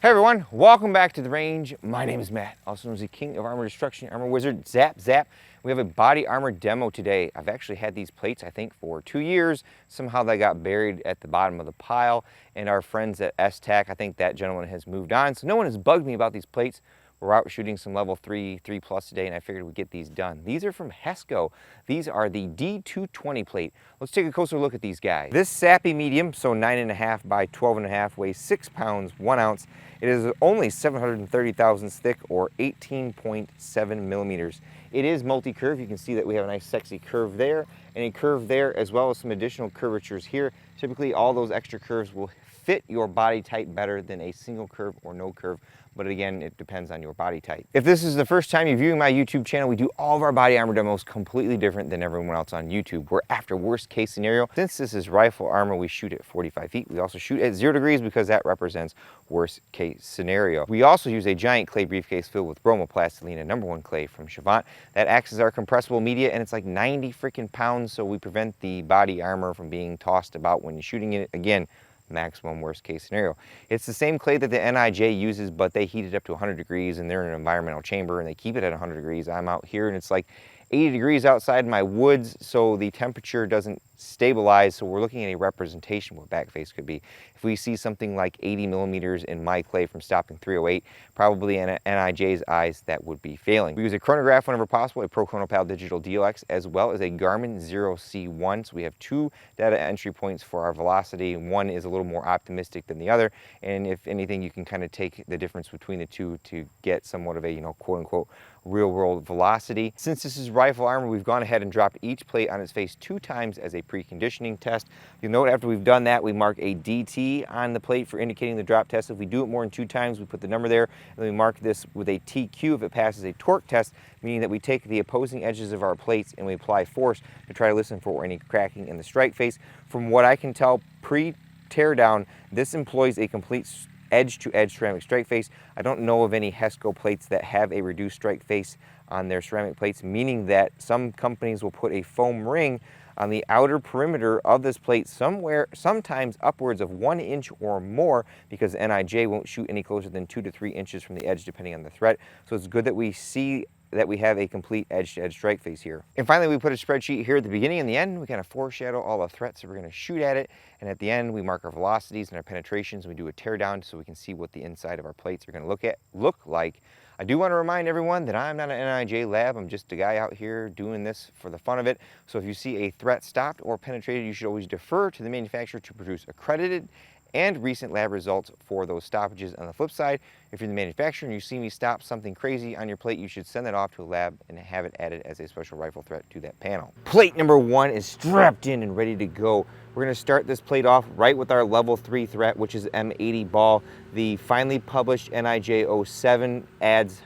Hey everyone, welcome back to the range. My name is Matt, also known as the King of Armor Destruction, Armor Wizard, Zap Zap. We have a body armor demo today. I've actually had these plates, I think, for 2 years. Somehow they got buried at the bottom of the pile, and our friends at STAC, I think that gentleman has moved on, so no one has bugged me about these plates. We're out shooting some level 3 plus today, and I figured we'd get these done. These are from Hesco. These are the D220 plate. Let's take a closer look at these guys. This sappy medium, so 9.5 by 12.5, weighs 6 pounds, 1 ounce. It is only 730 thousandths thick, or 18.7 millimeters. It is multi-curve. You can see that we have a nice sexy curve there and a curve there, as well as some additional curvatures here. Typically all those extra curves will fit your body type better than a single curve or no curve, but again, it depends on your body type. If this is the first time you're viewing my YouTube channel, we do all of our body armor demos completely different than everyone else on YouTube. We're after worst case scenario. Since this is rifle armor, we shoot at 45 feet. We also shoot at 0 degrees because that represents worst case scenario. We also use a giant clay briefcase filled with bromoplastilina #1 clay from Chavant. That acts as our compressible media, and it's like 90 freaking pounds, so we prevent the body armor from being tossed about when you're shooting it. Again, maximum worst case scenario. It's the same clay that the NIJ uses, but they heat it up to 100 degrees and they're in an environmental chamber and they keep it at 100 degrees. I'm out here and it's like 80 degrees outside my woods, so the temperature doesn't stabilize, so we're looking at a representation what backface could be. If we see something like 80 millimeters in my clay from stopping 308, probably in NIJ's eyes that would be failing. We use a chronograph whenever possible, a Pro Chronopal Digital DLX, as well as a Garmin 0C1. So we have 2 data entry points for our velocity. One is a little more optimistic than the other, and if anything, you can kind of take the difference between the two to get somewhat of a, quote unquote, real world velocity. Since this is rifle armor, we've gone ahead and dropped each plate on its face 2 times as a preconditioning test. You'll note after we've done that, we mark a DT on the plate for indicating the drop test. If we do it more than 2 times, we put the number there, and then we mark this with a TQ if it passes a torque test, meaning that we take the opposing edges of our plates and we apply force to try to listen for any cracking in the strike face. From what I can tell, pre-teardown, this employs a complete edge-to-edge ceramic strike face. I don't know of any Hesco plates that have a reduced strike face on their ceramic plates, meaning that some companies will put a foam ring on the outer perimeter of this plate sometimes upwards of 1 inch or more, because NIJ won't shoot any closer than 2 to 3 inches from the edge depending on the threat. So it's good that we see that we have a complete edge-to-edge strike face here. And finally, we put a spreadsheet here at the beginning and the end. We kind of foreshadow all the threats that we're going to shoot at it. And at the end, we mark our velocities and our penetrations. We do a tear down so we can see what the inside of our plates are going to look like. I do want to remind everyone that I'm not an NIJ lab. I'm just a guy out here doing this for the fun of it. So if you see a threat stopped or penetrated, you should always defer to the manufacturer to produce accredited and recent lab results for those stoppages. On the flip side, if you're the manufacturer and you see me stop something crazy on your plate, you should send that off to a lab and have it added as a special rifle threat to that panel. Plate number 1 is strapped in and ready to go. We're going to start this plate off right with our level 3 threat, which is M80 ball. The finally published NIJ 07 adds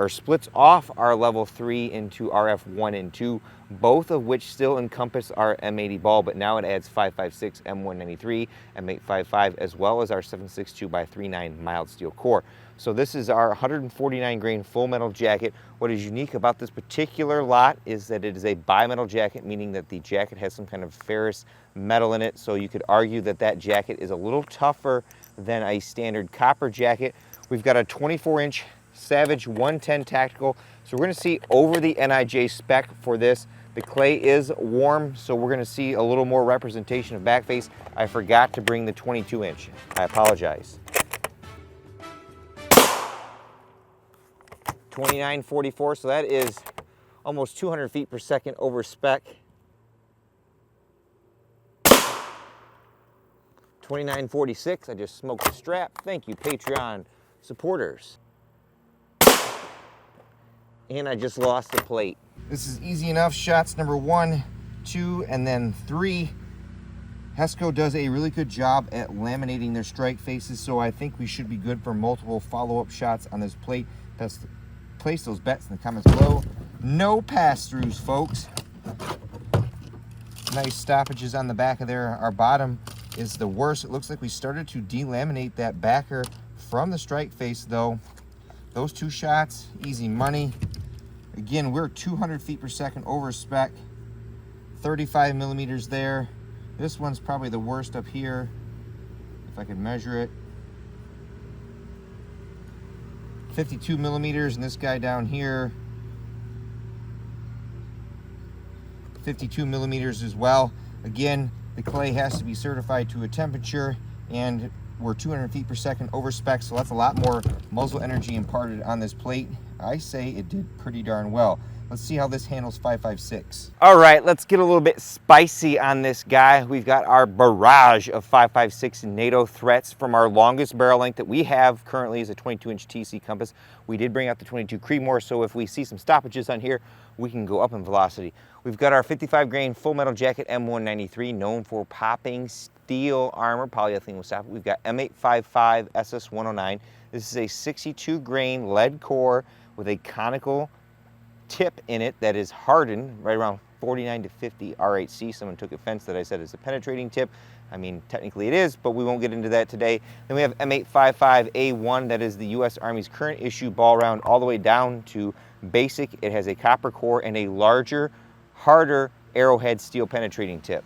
splits off our level 3 into RF1 and 2, both of which still encompass our M80 ball, but now it adds 5.56 M193, M855, as well as our 7.62x3.9 mild steel core. So this is our 149 grain full metal jacket. What is unique about this particular lot is that it is a bimetal jacket, meaning that the jacket has some kind of ferrous metal in it. So you could argue that that jacket is a little tougher than a standard copper jacket. We've got a 24-inch Savage 110 tactical. So we're going to see over the NIJ spec for this. The clay is warm, so we're going to see a little more representation of backface. I forgot to bring the 22-inch. I apologize. 2944, so that is almost 200 feet per second over spec. 2946, I just smoked the strap. Thank you, Patreon supporters. And I just lost the plate. This is easy enough. Shots number 1, 2, and then 3. Hesco does a really good job at laminating their strike faces, so I think we should be good for multiple follow-up shots on this plate. Place those bets in the comments below. No pass-throughs, folks. Nice stoppages on the back of there. Our bottom is the worst. It looks like we started to delaminate that backer from the strike face, though. Those 2 shots, easy money. Again, we're 200 feet per second over spec, 35 millimeters there. This one's probably the worst up here, if I could measure it. 52 millimeters, and this guy down here, 52 millimeters as well. Again, the clay has to be certified to a temperature, and we're 200 feet per second over spec, so that's a lot more muzzle energy imparted on this plate. I say it did pretty darn well. Let's see how this handles 5.56. All right, let's get a little bit spicy on this guy. We've got our barrage of 5.56 NATO threats from our longest barrel length that we have currently is a 22-inch TC compass. We did bring out the 22 Creedmoor, so if we see some stoppages on here, we can go up in velocity. We've got our 55 grain full metal jacket M193, known for popping steel armor, polyethylene with soffit. We've got M855 SS109. This is a 62 grain lead core with a conical tip in it that is hardened right around 49 to 50 R.A.N.G.E. Someone took offense that I said it's a penetrating tip. I mean, technically it is, but we won't get into that today. Then we have M855A1, that is the U.S. Army's current issue ball round all the way down to basic. It has a copper core and a larger, harder arrowhead steel penetrating tip.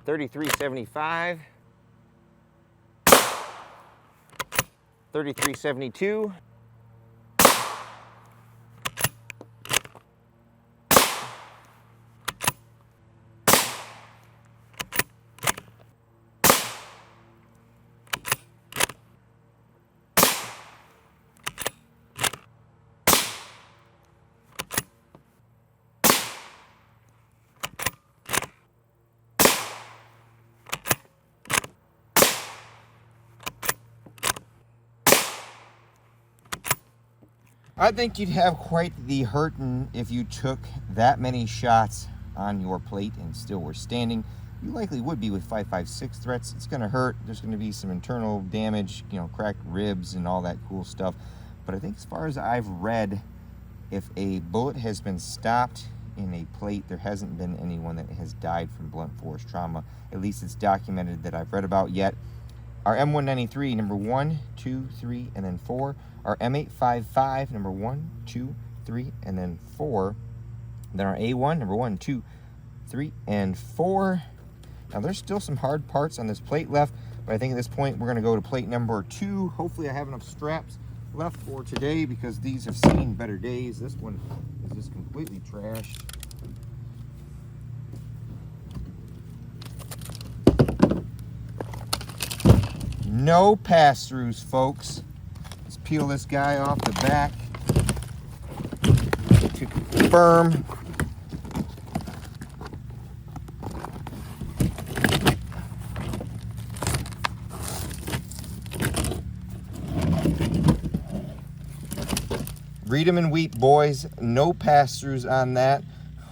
3375. 3372. I think you'd have quite the hurtin' if you took that many shots on your plate and still were standing. You likely would be with 5.56 threats. It's gonna hurt. There's gonna be some internal damage, you know, cracked ribs and all that cool stuff. But I think as far as I've read, if a bullet has been stopped in a plate, there hasn't been anyone that has died from blunt force trauma. At least it's documented that I've read about yet. Our M193, number 1, 2, 3, and then 4. Our M855, number 1, 2, 3, and then 4. Then our A1, number 1, 2, 3, and 4. Now there's still some hard parts on this plate left, but I think at this point we're gonna go to plate number 2. Hopefully I have enough straps left for today because these have seen better days. This one is just completely trashed. No pass-throughs, folks. Let's peel this guy off the back to confirm. Read 'em and weep, boys. No pass-throughs on that.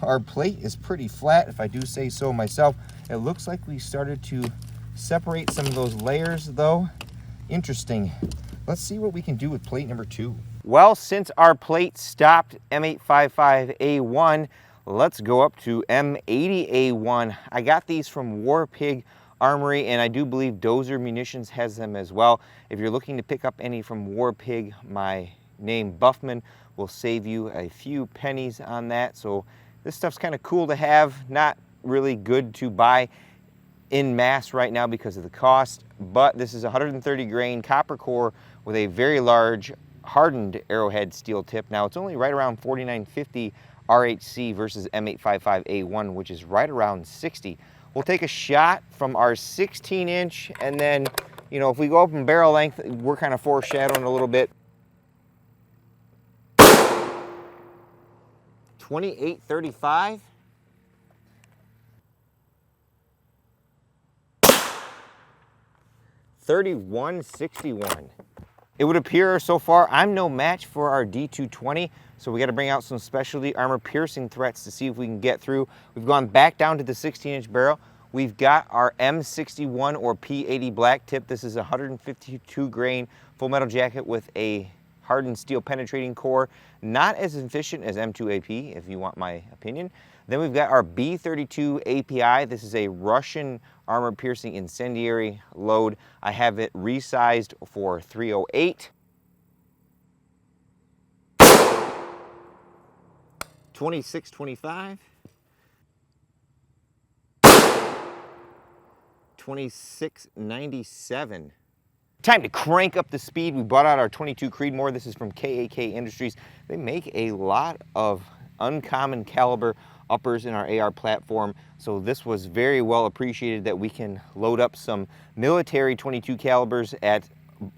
Our plate is pretty flat, if I do say so myself. It looks like we started to separate some of those layers though. Interesting. Let's see what we can do with plate number 2. Well, since our plate stopped M855A1, let's go up to M80A1. I got these from War Pig Armory, and I do believe Dozer Munitions has them as well. If you're looking to pick up any from War Pig, my name Buffman will save you a few pennies on that. So this stuff's kind of cool to have, not really good to buy in mass right now because of the cost, but this is 130 grain copper core with a very large hardened arrowhead steel tip. Now it's only right around 4950 RHC versus M855A1, which is right around 60. We'll take a shot from our 16-inch, and then, you know, if we go up in barrel length, we're kind of foreshadowing a little bit. 2835. 3161. It would appear so far I'm no match for our D220, so we got to bring out some specialty armor piercing threats to see if we can get through. We've gone back down to the 16-inch barrel. We've got our M61 or P80 black tip. This is a 152 grain full metal jacket with a hardened steel penetrating core. Not as efficient as M2AP, if you want my opinion. Then we've got our B32 API. This is a Russian armor piercing incendiary load. I have it resized for 308. 2625. 2697. Time to crank up the speed. We brought out our 22 Creedmoor. This is from KAK Industries. They make a lot of uncommon caliber uppers in our AR platform, so this was very well appreciated that we can load up some military 22 calibers at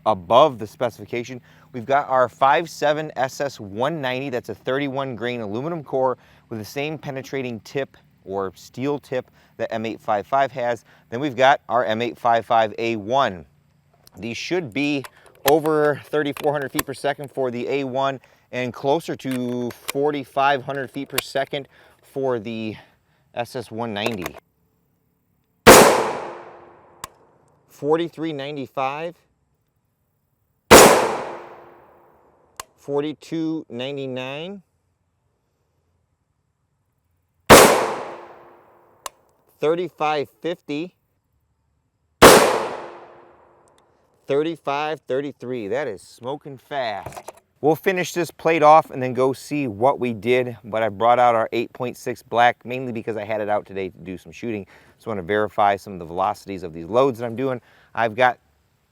above the specification. We've got our 5.7 SS190. That's a 31 grain aluminum core with the same penetrating tip or steel tip that M855 has. Then we've got our M855A1. These should be over 3,400 feet per second for the A1 and closer to 4,500 feet per second for the SS190. 43.95, 42.99, 35.50, 35.33. That is smoking fast. We'll finish this plate off and then go see what we did, but I brought out our 8.6 black mainly because I had it out today to do some shooting. So I want to verify some of the velocities of these loads that I'm doing. I've got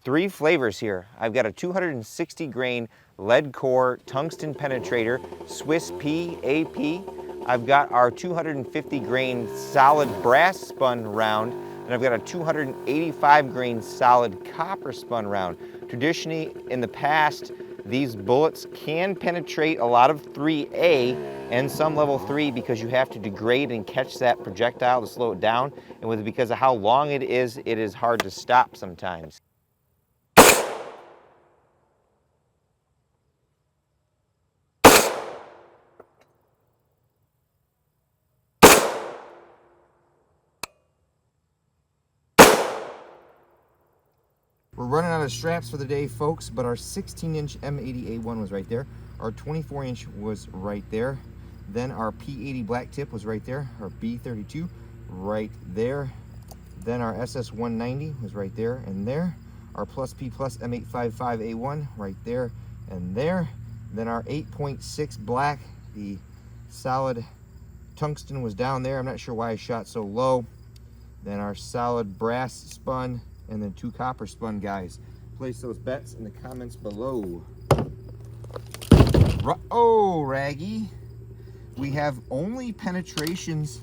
3 flavors here. I've got a 260 grain lead core tungsten penetrator, Swiss P AP. I've got our 250 grain solid brass spun round, and I've got a 285 grain solid copper spun round. Traditionally, in the past, these bullets can penetrate a lot of 3A and some level 3 because you have to degrade and catch that projectile to slow it down. And because of how long it is hard to stop sometimes. We're running out of straps for the day, folks, but our 16-inch M80A1 was right there. Our 24-inch was right there. Then our P80 black tip was right there. Our B32 right there. Then our SS190 was right there and there. Our Plus P Plus M855A1 right there and there. Then our 8.6 black, the solid tungsten was down there. I'm not sure why I shot so low. Then our solid brass spun, and then 2 copper spun guys. Place those bets in the comments below. Oh, R.A.N.G.E. We have only penetrations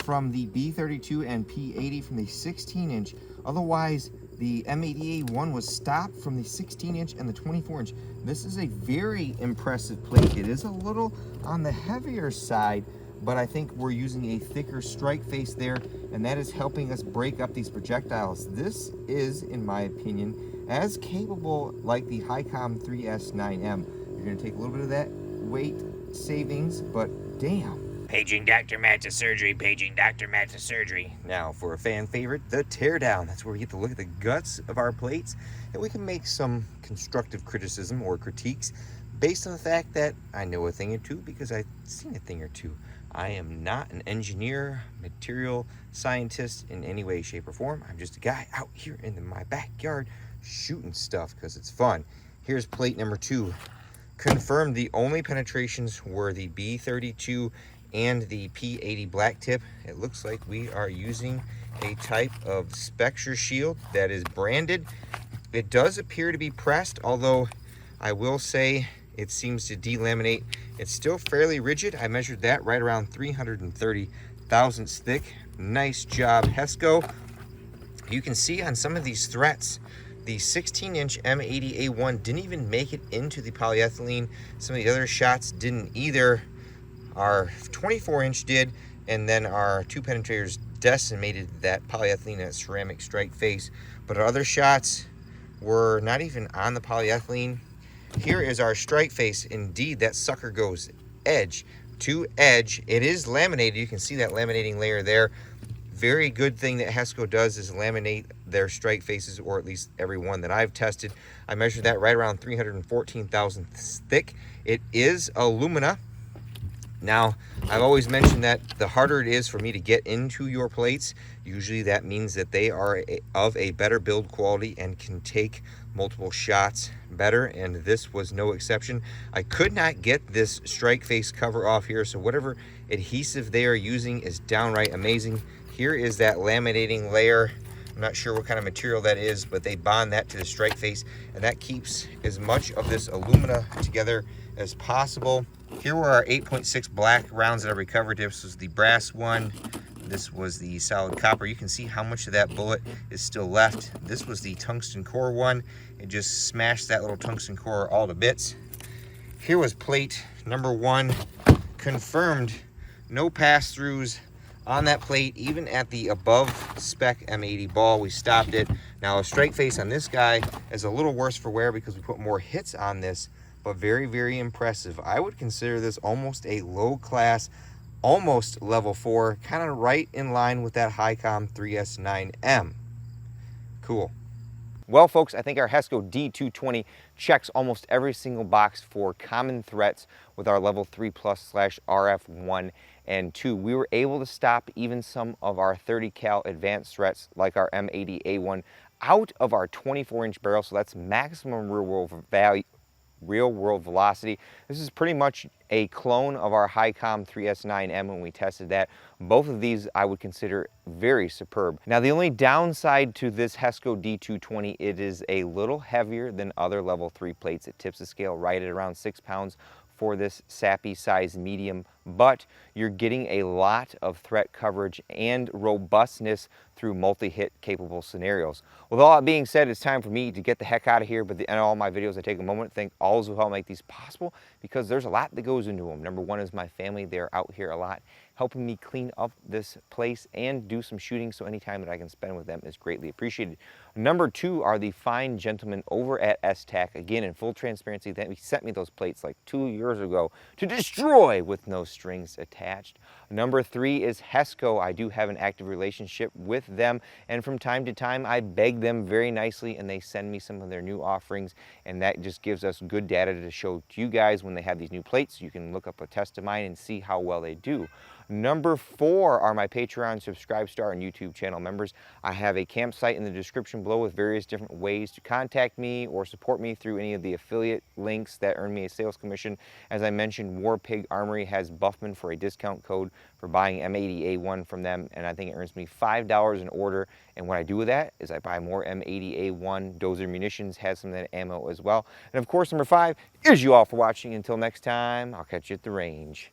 from the B32 and P80 from the 16-inch. Otherwise, the M80A1 was stopped from the 16-inch and the 24-inch. This is a very impressive plate. It is a little on the heavier side, but I think we're using a thicker strike face there, and that is helping us break up these projectiles. This is, in my opinion, as capable like the Hi-Com 3S9M. You're gonna take a little bit of that weight savings, but damn. Paging Dr. Matt to surgery, paging Dr. Matt to surgery. Now for a fan favorite, the teardown. That's where we get to look at the guts of our plates, and we can make some constructive criticism or critiques based on the fact that I know a thing or two because I've seen a thing or two. I am not an engineer, material scientist in any way, shape, or form. I'm just a guy out here in my backyard shooting stuff because it's fun. Here's plate number 2. Confirmed the only penetrations were the B32 and the P80 black tip. It looks like we are using a type of Spectre shield that is branded. It does appear to be pressed, although I will say it seems to delaminate. It's still fairly rigid. I measured that right around 330 thousandths thick. Nice job, Hesco. You can see on some of these threats, the 16-inch M80A1 didn't even make it into the polyethylene. Some of the other shots didn't either. Our 24-inch did, and then our 2 penetrators decimated that polyethylene and ceramic strike face. But our other shots were not even on the polyethylene. Here is our strike face. Indeed, that sucker goes edge to edge. It is laminated. You can see that laminating layer there. Very good thing that Hesco does is laminate their strike faces, or at least every one that I've tested. I measured that right around 314 thousandths thick. It is alumina. Now, I've always mentioned that the harder it is for me to get into your plates, usually that means that they are of a better build quality and can take multiple shots better, and this was no exception. I could not get this strike face cover off here, so whatever adhesive they are using is downright amazing. Here is that laminating layer. I'm not sure what kind of material that is, but they bond that to the strike face, and that keeps as much of this alumina together as possible. Here were our 8.6 black rounds that I recovered. This was the brass one. This was the solid copper. You can see how much of that bullet is still left. This was the tungsten core one. It just smashed that little tungsten core all to bits. Here was plate number 1, confirmed no pass-throughs on that plate, even at the above spec M80 ball. We stopped it. Now a strike face on this guy is a little worse for wear because we put more hits on this, but very, very impressive. I would consider this almost a low class, almost level 4, kind of right in line with that Hi-Com 3S9M. Cool. Well, folks, I think our Hesco D220 checks almost every single box for common threats with our level 3+ / RF1 and 2. We were able to stop even some of our 30 cal advanced threats like our M80A1 out of our 24-inch barrel, so that's maximum real world velocity. This is pretty much a clone of our Hi-Com 3S9M when we tested that. Both of these I would consider very superb. Now the only downside to this Hesco D220, it is a little heavier than other level 3 plates. It tips the scale right at around 6 pounds for this sappy size medium, but you're getting a lot of threat coverage and robustness through multi-hit capable scenarios. With all that being said, it's time for me to get the heck out of here, but at the end of all my videos, I take a moment to thank all those who help make these possible, because there's a lot that goes into them. Number 1 is my family. They're out here a lot, helping me clean up this place and do some shooting, so any time that I can spend with them is greatly appreciated. Number 2 are the fine gentlemen over at STAC. Again, in full transparency, they sent me those plates like 2 years ago to destroy with no strings attached. Number 3 is Hesco. I do have an active relationship with them, and from time to time I beg them very nicely and they send me some of their new offerings, and that just gives us good data to show to you guys when they have these new plates. You can look up a test of mine and see how well they do. Number 4 are my Patreon, Subscribe Star, and YouTube channel members. I have a campsite in the description below with various different ways to contact me or support me through any of the affiliate links that earn me a sales commission. As I mentioned, War Pig Armory has Buffman for a discount code for buying M80A1 from them, and I think it earns me $5 an order. And what I do with that is I buy more M80A1. Dozer Munitions has some of that ammo as well. And of course, number 5 is you all for watching. Until next time, I'll catch you at the range.